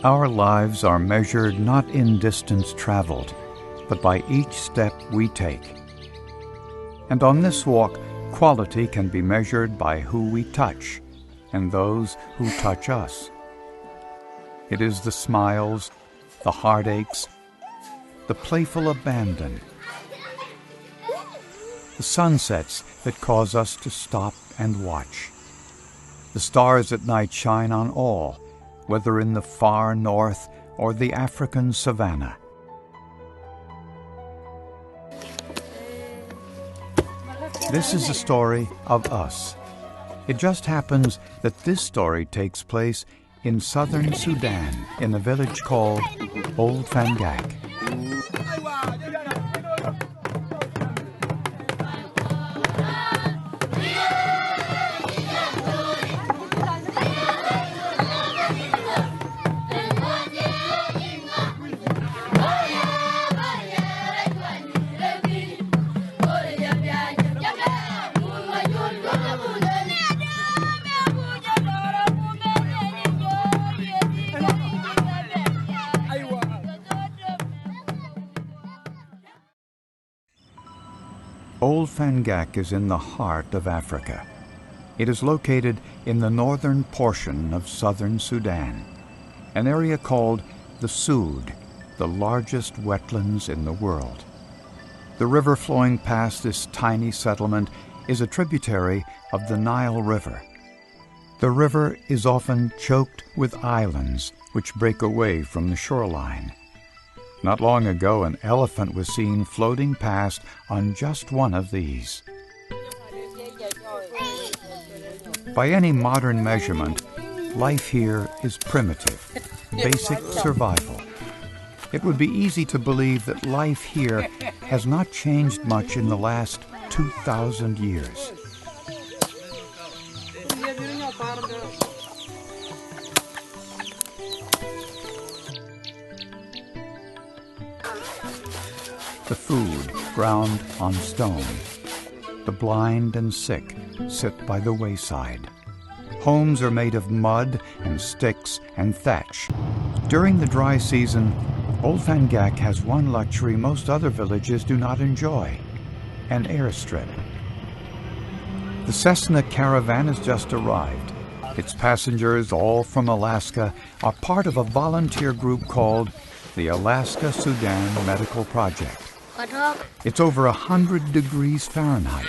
Our lives are measured not in distance traveled, but by each step we take. And on this walk, quality can be measured by who we touch and those who touch us. It is the smiles, the heartaches, the playful abandon, the sunsets that cause us to stop and watch. The stars at night shine on all, whether in the far north or the African savanna. This is a story of us. It just happens that this story takes place in southern Sudan, in a village called Old Fangak. Old Fangak is in the heart of Africa. It is located in the northern portion of southern Sudan, an area called the Sood, the largest wetlands in the world. The river flowing past this tiny settlement is a tributary of the Nile River. The river is often choked with islands which break away from the shoreline. Not long ago, an elephant was seen floating past on just one of these. By any modern measurement, life here is primitive, basic survival. It would be easy to believe that life here has not changed much in the last 2,000 years. The food ground on stone. The blind and sick sit by the wayside. Homes are made of mud and sticks and thatch. During the dry season, Old Fangak has one luxury most other villages do not enjoy: an airstrip. The Cessna caravan has just arrived. Its passengers, all from Alaska, are part of a volunteer group called the Alaska Sudan Medical Project. It's over 100 degrees Fahrenheit,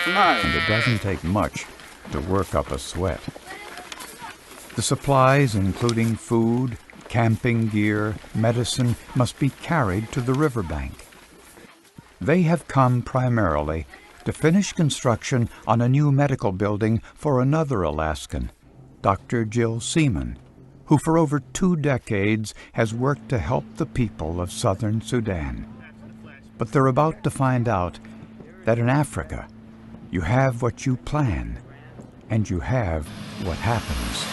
and it doesn't take much to work up a sweat. The supplies, including food, camping gear, medicine, must be carried to the riverbank. They have come primarily to finish construction on a new medical building for another Alaskan, Dr. Jill Seaman, who for over 2 decades has worked to help the people of southern Sudan. But they're about to find out that in Africa, you have what you plan, and you have what happens.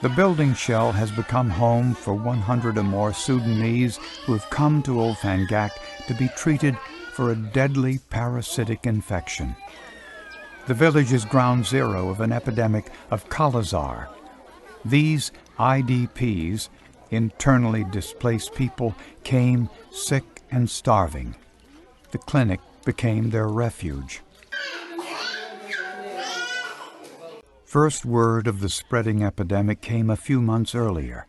The building shell has become home for 100 or more Sudanese who have come to Old Fangak to be treated for a deadly parasitic infection. The village is ground zero of an epidemic of Kala Azar. These IDPs, internally displaced people, came sick and starving. The clinic became their refuge. First word of the spreading epidemic came a few months earlier.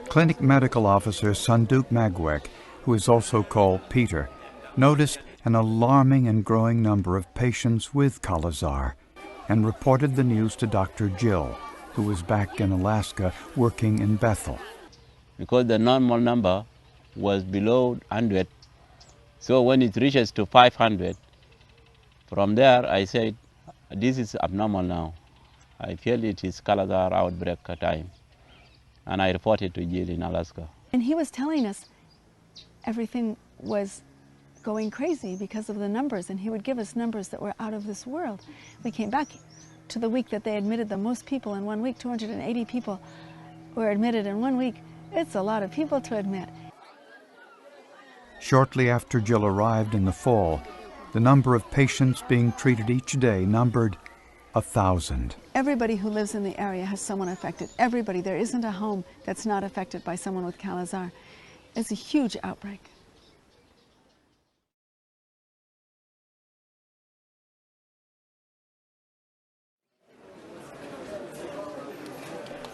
Clinic medical officer Sunduk Magwek, who is also called Peter, noticed an alarming and growing number of patients with Kala Azar and reported the news to Dr. Jill, who was back in Alaska working in Bethel. Because the normal number was below 100, so when it reaches to 500, from there I said, this is abnormal now. I feel it is Kala Azar outbreak time. And I reported to Jill in Alaska. And he was telling us everything was going crazy because of the numbers, and he would give us numbers that were out of this world. We came back to the week that they admitted the most people in 1 week. 280 people were admitted in 1 week. It's a lot of people to admit. Shortly after Jill arrived in the fall, the number of patients being treated each day numbered 1,000. Everybody who lives in the area has someone affected. Everybody. There isn't a home that's not affected by someone with Kala Azar. It's a huge outbreak.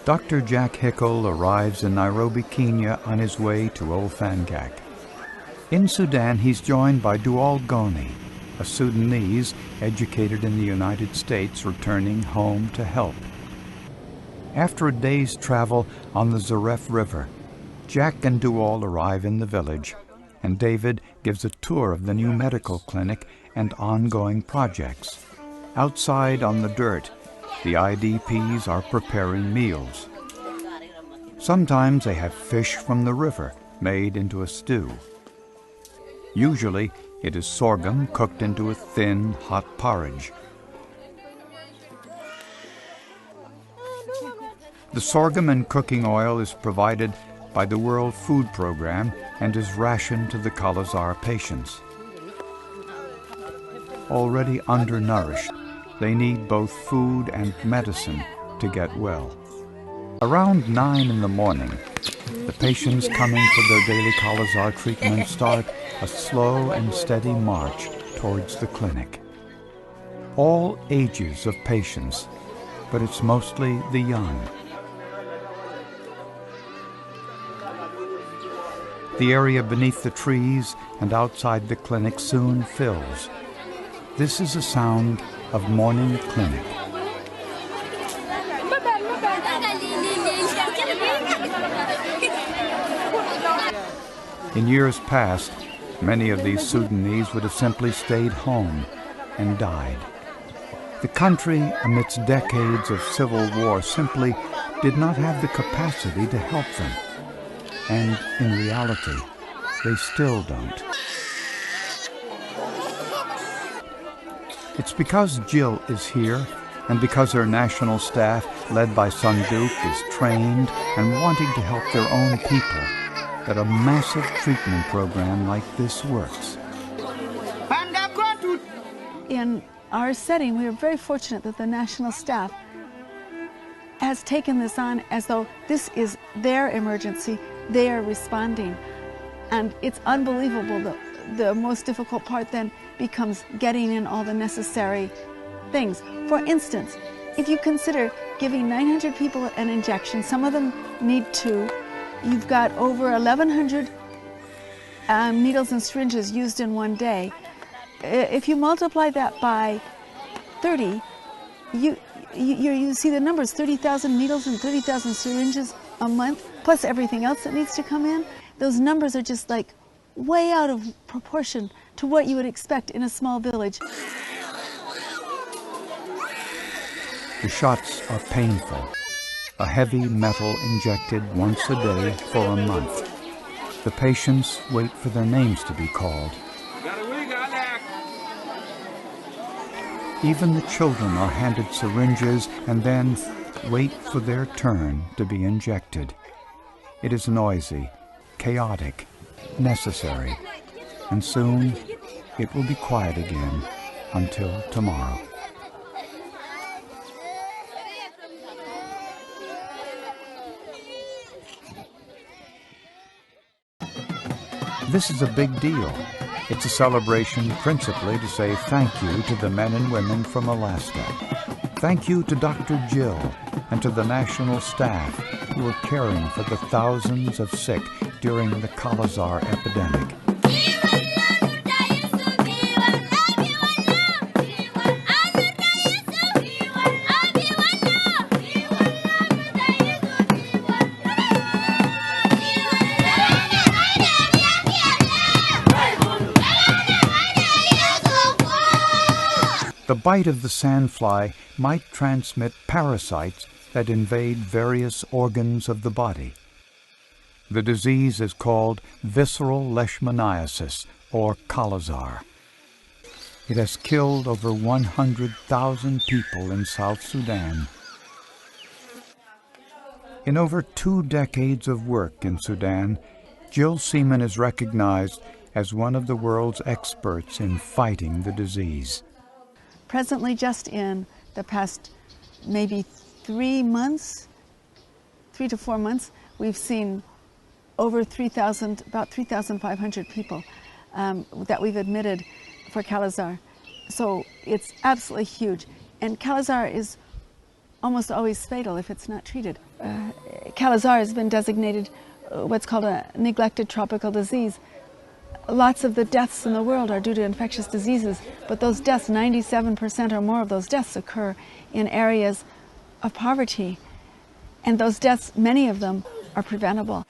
Dr. Jack Hickel arrives in Nairobi, Kenya on his way to Olfangak. In Sudan, he's joined by Dual Goni, a Sudanese educated in the United States returning home to help. After a day's travel on the Zaref River, Jack and Dual arrive in the village, and David gives a tour of the new medical clinic and ongoing projects. Outside on the dirt, the IDPs are preparing meals. Sometimes they have fish from the river made into a stew. Usually, it is sorghum cooked into a thin, hot porridge. The sorghum and cooking oil is provided by the World Food Program and is rationed to the Kala Azar patients. Already undernourished, they need both food and medicine to get well. Around 9 in the morning, the patients coming for their daily Kala Azar treatment start a slow and steady march towards the clinic. All ages of patients, but it's mostly the young. The area beneath the trees and outside the clinic soon fills. This is the sound of morning clinic. In years past, many of these Sudanese would have simply stayed home and died. The country, amidst decades of civil war, simply did not have the capacity to help them. And in reality, they still don't. It's because Jill is here, and because her national staff, led by Sanduk, is trained and wanting to help their own people, that a massive treatment program like this works. In our setting, we are very fortunate that the national staff has taken this on as though this is their emergency. They are responding. And it's unbelievable that the most difficult part then becomes getting in all the necessary things. For instance, if you consider giving 900 people an injection, some of them need 2, you've got over 1,100 needles and syringes used in one day. If you multiply that by 30, you see the numbers, 30,000 needles and 30,000 syringes a month, plus everything else that needs to come in. Those numbers are just like way out of proportion to what you would expect in a small village. The shots are painful. A heavy metal injected once a day for a month. The patients wait for their names to be called. Even the children are handed syringes and then wait for their turn to be injected. It is noisy, chaotic, necessary, and soon it will be quiet again until tomorrow. This is a big deal. It's a celebration principally to say thank you to the men and women from Alaska. Thank you to Dr. Jill and to the national staff who are caring for the thousands of sick during the Kala Azar epidemic. The bite of the sandfly might transmit parasites that invade various organs of the body. The disease is called visceral leishmaniasis, or Kala Azar. It has killed over 100,000 people in South Sudan. In over 2 decades of work in Sudan, Jill Seaman is recognized as one of the world's experts in fighting the disease. Presently, just in the past maybe 3 months, 3 to 4 months, we've seen over 3,000, about 3,500 people that we've admitted for Kala Azar. So it's absolutely huge. And Kala Azar is almost always fatal if it's not treated. Kala Azar has been designated what's called a neglected tropical disease. Lots of the deaths in the world are due to infectious diseases, but those deaths, 97% or more of those deaths occur in areas of poverty. And those deaths, many of them, are preventable.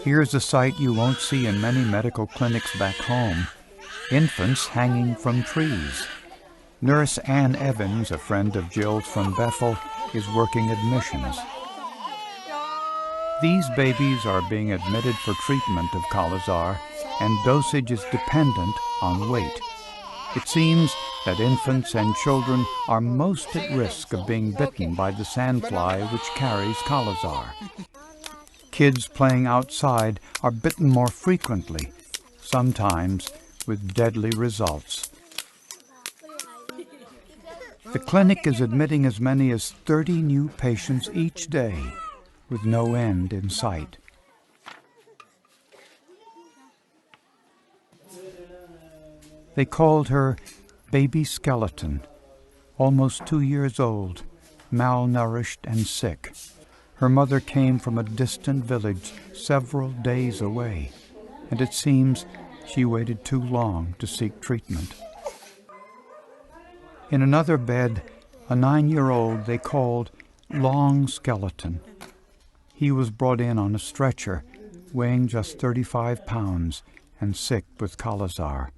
Here's a sight you won't see in many medical clinics back home: infants hanging from trees. Nurse Ann Evans, a friend of Jill's from Bethel, is working admissions. These babies are being admitted for treatment of Kala Azar, and dosage is dependent on weight. It seems that infants and children are most at risk of being bitten by the sandfly which carries Kala Azar. Kids playing outside are bitten more frequently, sometimes with deadly results. The clinic is admitting as many as 30 new patients each day, with no end in sight. They called her Baby Skeleton, almost 2 years old, malnourished and sick. Her mother came from a distant village several days away, and it seems she waited too long to seek treatment. In another bed, a 9-year-old they called Long Skeleton. He was brought in on a stretcher, weighing just 35 pounds and sick with Kala Azar.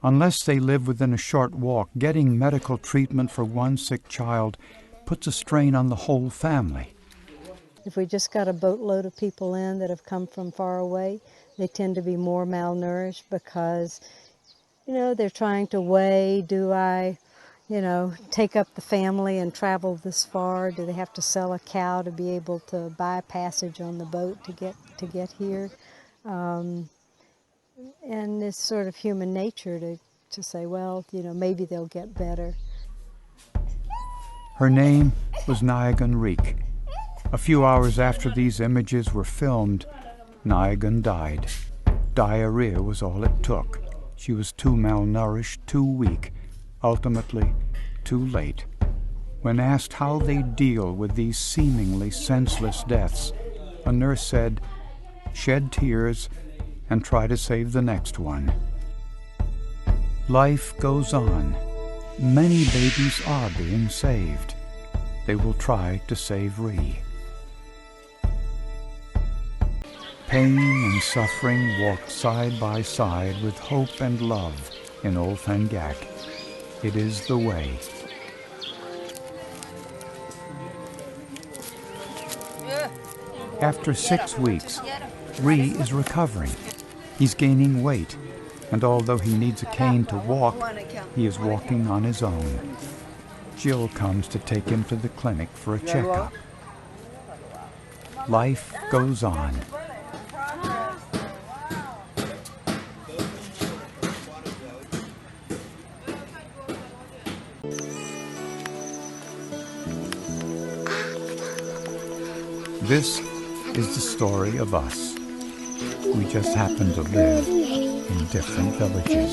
Unless they live within a short walk, getting medical treatment for one sick child puts a strain on the whole family. If we just got a boatload of people in that have come from far away, they tend to be more malnourished because, they're trying to weigh, do I, take up the family and travel this far? Do they have to sell a cow to be able to buy a passage on the boat to get here? And it's sort of human nature to say, well, maybe they'll get better. Her name was Nyagan Reek. A few hours after these images were filmed, Nyagan died. Diarrhea was all it took. She was too malnourished, too weak, ultimately too late. When asked how they deal with these seemingly senseless deaths, a nurse said, "Shed tears and try to save the next one." Life goes on. Many babies are being saved. They will try to save Ree. Pain and suffering walk side by side with hope and love in Olfangak. It is the way. After 6 weeks, Ree is recovering. He's gaining weight, and although he needs a cane to walk, he is walking on his own. Jill comes to take him to the clinic for a checkup. Life goes on. This is the story of us. We just happen to live in different villages.